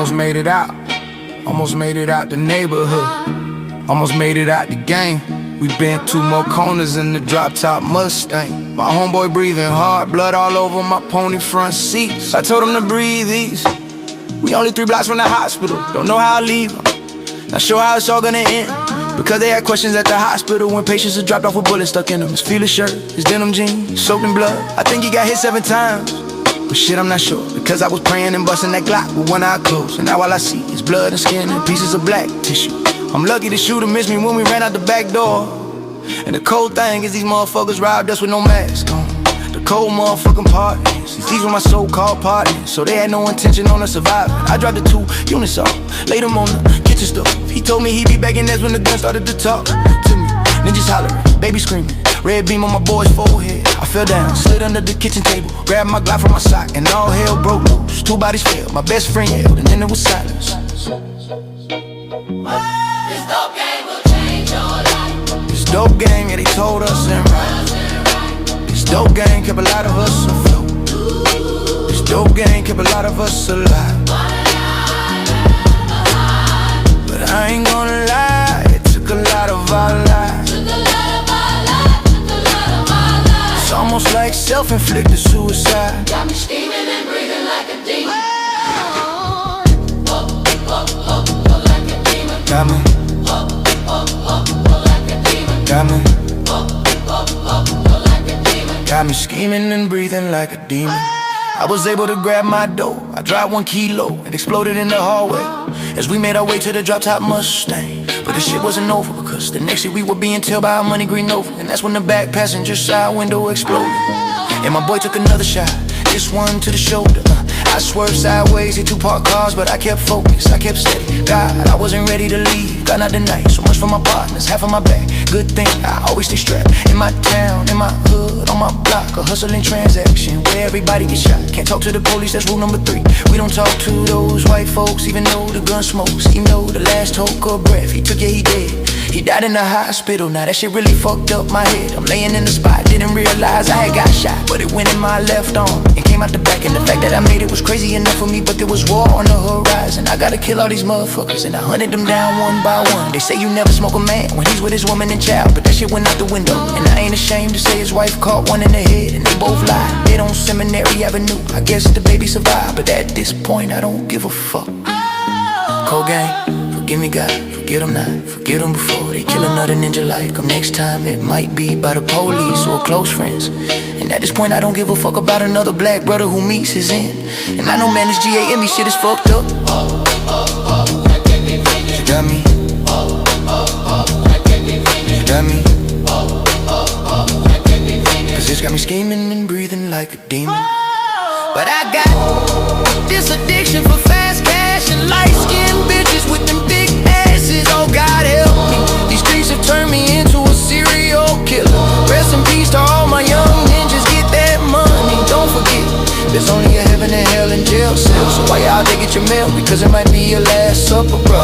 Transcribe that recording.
Almost made it out, almost made it out the neighborhood, almost made it out the game. We been 2 more corners in the drop-top Mustang. My homeboy breathing hard, blood all over my pony front seats. I told him to breathe easy. We only 3 blocks from the hospital, don't know how I leave him. Not sure how it's all gonna end, because they had questions at the hospital when patients are dropped off with bullets stuck in them. His Fila shirt, his denim jeans, soaked in blood. I think he got hit 7 times, but shit, I'm not sure, because I was praying and busting that Glock with one eye closed. And now all I see is blood and skin and pieces of black tissue. I'm lucky the shooter missed me when we ran out the back door. And the cold thing is these motherfuckers robbed us with no mask on. The cold motherfucking part is these were my so-called partners, so they had no intention on us surviving. I dropped the 2 units off, laid them on the kitchen stove. He told me he'd be back, and that's when the gun started to talk to me. Ninjas hollering, baby screaming, red beam on my boy's forehead. I fell down, slid under the kitchen table, grabbed my Glock from my sock, and all hell broke loose. 2 bodies fell, my best friend yelled, and then there was silence. This dope game will change your life. This dope game, yeah, they told us and right. This dope game kept a lot of us afloat. This dope game kept a lot of us alive. But I ain't gonna lie, it took a lot of our lives. It's almost like self-inflicted suicide. Got me steaming and breathing like a demon. Like a demon. Got me, Like a demon. got me, Like a demon. got me scheming and breathing like a demon. I was able to grab my dough, I dropped 1 kilo, it exploded in the hallway as we made our way to the drop-top Mustang. But the shit wasn't over, because the next year we were being tailed by a money green Nova. And that's when the back passenger side window exploded, and my boy took another shot, this one to the shoulder. I swerved sideways, hit 2 parked cars, but I kept focused, I kept steady. God, I wasn't ready to leave, got out tonight. So much for my partners, half of my back. Good thing I always stay strapped. In my town, in my hood, on my block, a hustling transaction where everybody gets shot. Can't talk to the police, that's rule number 3. We don't talk to those white folks, even though the gun smokes. Even though the last toke of breath he took, yeah, he dead. He died in the hospital, now that shit really fucked up my head. I'm laying in the spot, didn't realize I had got shot, but it went in my left arm and came out the back. And the fact that I made it was crazy enough for me, but there was war on the horizon. I gotta kill all these motherfuckers, and I hunted them down one by one. They say you never smoke a man when he's with his woman and child, but that shit went out the window. And I ain't ashamed to say his wife caught one in the head, and they both lied. Dead on Seminary Avenue, I guess the baby survived, but at this point I don't give a fuck. Cold game, forgive me God, forget them not, forget them before they kill another ninja like him. Next time it might be by the police or close friends. And at this point I don't give a fuck about another black brother who meets his end. And I know, man, this GAME shit is fucked up. You got me, you got me, cause it's got me scheming and breathing like a demon. But I got this addiction for fast cash and light-skinned bitches with them big asses. Oh, God help me, these streets have turned me into a serial killer. Rest in peace to all my young ninjas, get that money. Don't forget, there's only a heaven and hell in jail cells. So why y'all they get your mail? Because it might be your last supper, bro.